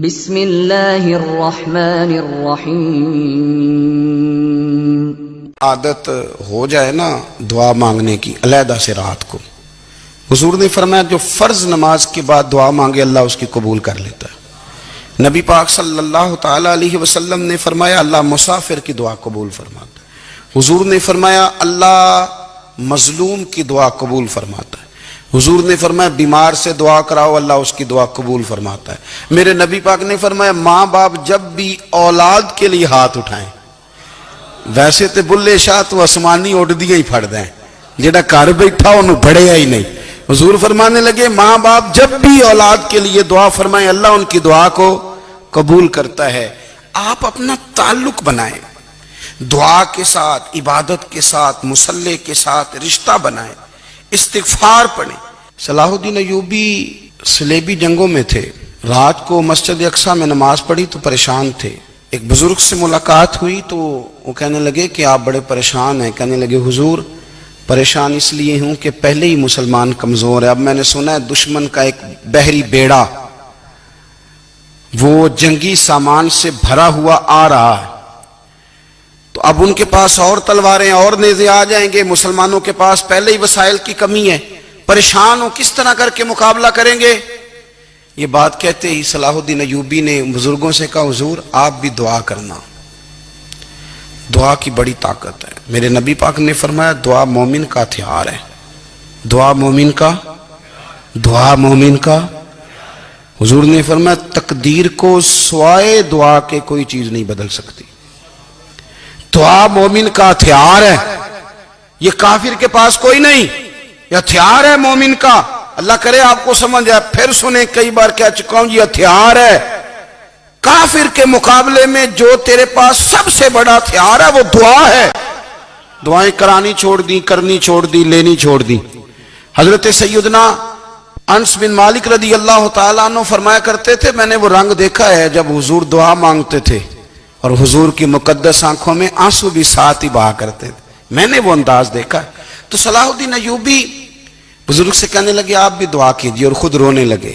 بسم اللہ الرحمن الرحیم۔ عادت ہو جائے نا دعا مانگنے کی علیحدہ سے رات کو، حضور نے فرمایا جو فرض نماز کے بعد دعا مانگے اللہ اس کی قبول کر لیتا ہے۔ نبی پاک صلی اللہ تعالی علیہ وسلم نے فرمایا اللہ مسافر کی دعا قبول فرماتا ہے۔ حضور نے فرمایا اللہ مظلوم کی دعا قبول فرماتا ہے۔ حضور نے فرمایا بیمار سے دعا کراؤ اللہ اس کی دعا قبول فرماتا ہے۔ میرے نبی پاک نے فرمایا ماں باپ جب بھی اولاد کے لیے ہاتھ اٹھائیں، ویسے تے بلے شاہ تو آسمانی اڑ دیا ہی پھڑ دیں، جڑا گھر بیٹھا انہوں بڑھیا ہی نہیں۔ حضور فرمانے لگے ماں باپ جب بھی اولاد کے لیے دعا فرمائیں اللہ ان کی دعا کو قبول کرتا ہے۔ آپ اپنا تعلق بنائیں، دعا کے ساتھ، عبادت کے ساتھ، مصلی کے ساتھ رشتہ بنائیں، استغفار پڑھیں۔ صلاح الدین ایوبی صلیبی جنگوں میں تھے، رات کو مسجد اقصی میں نماز پڑھی تو پریشان تھے۔ ایک بزرگ سے ملاقات ہوئی تو وہ کہنے لگے کہ آپ بڑے پریشان ہیں۔ کہنے لگے حضور پریشان اس لیے ہوں کہ پہلے ہی مسلمان کمزور ہے، اب میں نے سنا ہے دشمن کا ایک بحری بیڑا وہ جنگی سامان سے بھرا ہوا آ رہا ہے، تو اب ان کے پاس اور تلواریں اور نیزے آ جائیں گے، مسلمانوں کے پاس پہلے ہی وسائل کی کمی ہے، پریشان ہو کس طرح کر کے مقابلہ کریں گے۔ یہ بات کہتے ہی صلاح الدین ایوبی نے بزرگوں سے کہا حضور آپ بھی دعا کرنا، دعا کی بڑی طاقت ہے۔ میرے نبی پاک نے فرمایا دعا مومن کا ہتھیار ہے، دعا مومن کا۔ حضور نے فرمایا تقدیر کو سوائے دعا کے کوئی چیز نہیں بدل سکتی، دعا مومن کا ہتھیار ہے، یہ کافر کے پاس کوئی نہیں، یہ ہتھیار ہے مومن کا۔ اللہ کرے آپ کو سمجھ آئے، پھر سنیں کئی بار کہہ چکا ہوں یہ ہتھیار ہے۔ کافر کے مقابلے میں جو تیرے پاس سب سے بڑا ہتھیار ہے وہ دعا ہے۔ دعائیں کرانی چھوڑ دی، کرنی چھوڑ دی، لینی چھوڑ دی۔ حضرت سیدنا انس بن مالک رضی اللہ تعالیٰ عنہ فرمایا کرتے تھے میں نے وہ رنگ دیکھا ہے جب حضور دعا مانگتے تھے اور حضور کی مقدس آنکھوں میں آنسو بھی ساتھ ہی بہا کرتے تھے، میں نے وہ انداز دیکھا۔ تو صلاح الدین ایوبی بزرگ سے کہنے لگے آپ بھی دعا کیجئے، اور خود رونے لگے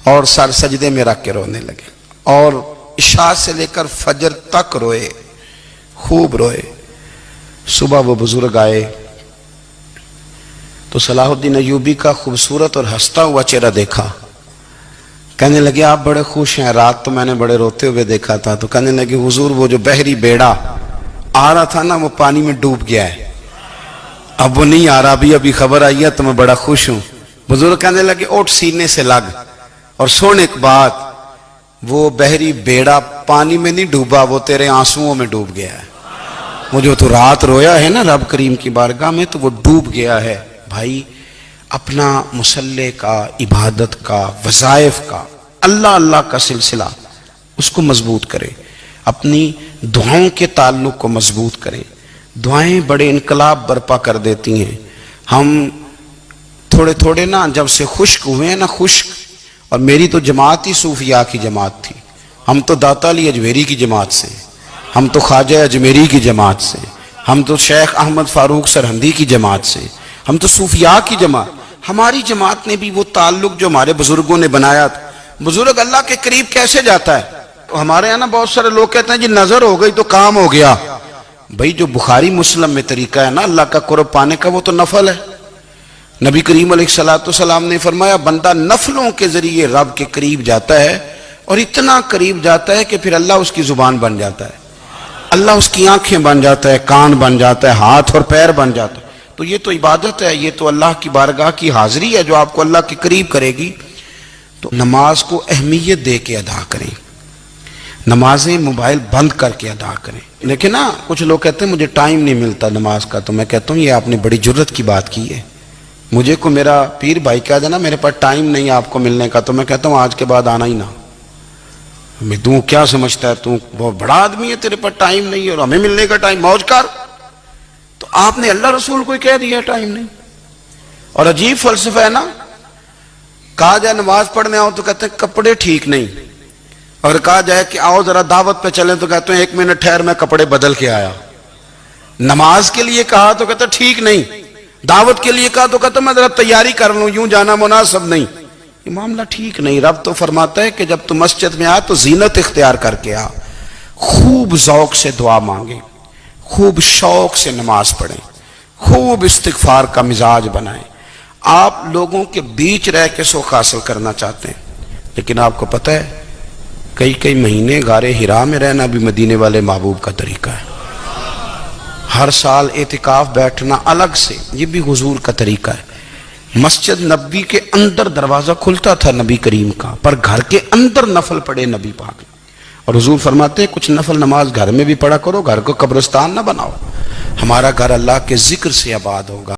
اور سر سجدے میں رکھ کے رونے لگے، اور عشاء سے لے کر فجر تک روئے، خوب روئے۔ صبح وہ بزرگ آئے تو صلاح الدین ایوبی کا خوبصورت اور ہنستا ہوا چہرہ دیکھا، کہنے لگے آپ بڑے خوش ہیں، رات تو میں نے بڑے روتے ہوئے دیکھا تھا۔ تو کہنے لگے حضور وہ جو بحری بیڑا آ رہا تھا نا وہ پانی میں ڈوب گیا ہے، اب وہ نہیں آ رہا، ابھی خبر آئی ہے تو میں بڑا خوش ہوں۔ بزرگ کہنے لگے اٹھ سینے سے لگ، اور سن ایک بات، وہ بحری بیڑا پانی میں نہیں ڈوبا، وہ تیرے آنسوؤں میں ڈوب گیا ہے۔ وہ جو تو رات رویا ہے نا رب کریم کی بارگاہ میں تو وہ ڈوب گیا ہے۔ بھائی اپنا مصلی کا، عبادت کا، وظائف کا، اللہ کا سلسلہ اس کو مضبوط کرے، اپنی دعاؤں کے تعلق کو مضبوط کرے۔ دعائیں بڑے انقلاب برپا کر دیتی ہیں۔ ہم تھوڑے نا جب سے خشک ہوئے ہیں نا، خشک، اور میری تو جماعت ہی صوفیاء کی جماعت تھی، ہم تو داتا علی اجمیری کی جماعت سے، ہم تو خواجہ اجمیری کی جماعت سے، ہم تو شیخ احمد فاروق سرہندی کی جماعت سے، ہم تو صوفیاء کی جماعت۔ ہماری جماعت نے بھی وہ تعلق جو ہمارے بزرگوں نے بنایا تھا۔ بزرگ اللہ کے قریب کیسے جاتا ہے؟ ہمارے یہاں نا بہت سارے لوگ کہتے ہیں جی نظر ہو گئی تو کام ہو گیا۔ بھائی جو بخاری مسلم میں طریقہ ہے نا اللہ کا قرب پانے کا وہ تو نفل ہے۔ نبی کریم علیہ السلام نے فرمایا بندہ نفلوں کے ذریعے رب کے قریب جاتا ہے، اور اتنا قریب جاتا ہے کہ پھر اللہ اس کی زبان بن جاتا ہے، اللہ اس کی آنکھیں بن جاتا ہے، کان بن جاتا ہے، ہاتھ اور پیر بن جاتا ہے۔ تو یہ تو عبادت ہے، یہ تو اللہ کی بارگاہ کی حاضری ہے جو آپ کو اللہ کے قریب کرے گی۔ تو نماز کو اہمیت دے کے ادا کریں، نمازیں موبائل بند کر کے ادا کریں۔ لیکن نا کچھ لوگ کہتے ہیں مجھے ٹائم نہیں ملتا نماز کا، تو میں کہتا ہوں یہ آپ نے بڑی جرت کی بات کی ہے۔ مجھے کو میرا پیر بھائی کہہ دینا میرے پاس ٹائم نہیں آپ کو ملنے کا، تو میں کہتا ہوں آج کے بعد آنا ہی نہ۔ میں تو کیا سمجھتا ہے تو بہت بڑا آدمی ہے، تیرے پاس ٹائم نہیں ہے اور ہمیں ملنے کا ٹائم، موج کر۔ تو آپ نے اللہ رسول کو کہہ دیا ٹائم نہیں۔ اور عجیب فلسفہ ہے نا، کہا جائے نماز پڑھنے آؤ تو کہتے ہیں کپڑے ٹھیک نہیں، اور کہا جائے کہ آؤ ذرا دعوت پہ چلیں تو کہتے ہیں ایک منٹ ٹھہر میں کپڑے بدل کے آیا۔ نماز کے لیے کہا تو کہتے ہیں ٹھیک نہیں، دعوت کے لیے کہا تو کہتے ہیں میں ذرا تیاری کر لوں، یوں جانا مناسب نہیں۔ یہ معاملہ ٹھیک نہیں. رب تو فرماتا ہے کہ جب تم مسجد میں آ تو زینت اختیار کر کے آ, خوب ذوق سے دعا مانگیں, خوب شوق سے نماز پڑھیں, خوب استغفار کا مزاج بنائیں. آپ لوگوں کے بیچ رہ کے سوکھ حاصل کرنا چاہتے ہیں, لیکن آپ کو پتہ ہے کئی مہینے غار حرا میں رہنا بھی مدینے والے محبوب کا طریقہ ہے. ہر سال اعتکاف بیٹھنا الگ سے, یہ بھی حضور کا طریقہ ہے. مسجد نبی کے اندر دروازہ کھلتا تھا نبی کریم کا, پر گھر کے اندر نفل پڑھے نبی پاک. اور حضور فرماتے ہیں کچھ نفل نماز گھر میں بھی پڑھا کرو, گھر کو قبرستان نہ بناؤ. ہمارا گھر اللہ کے ذکر سے آباد ہوگا.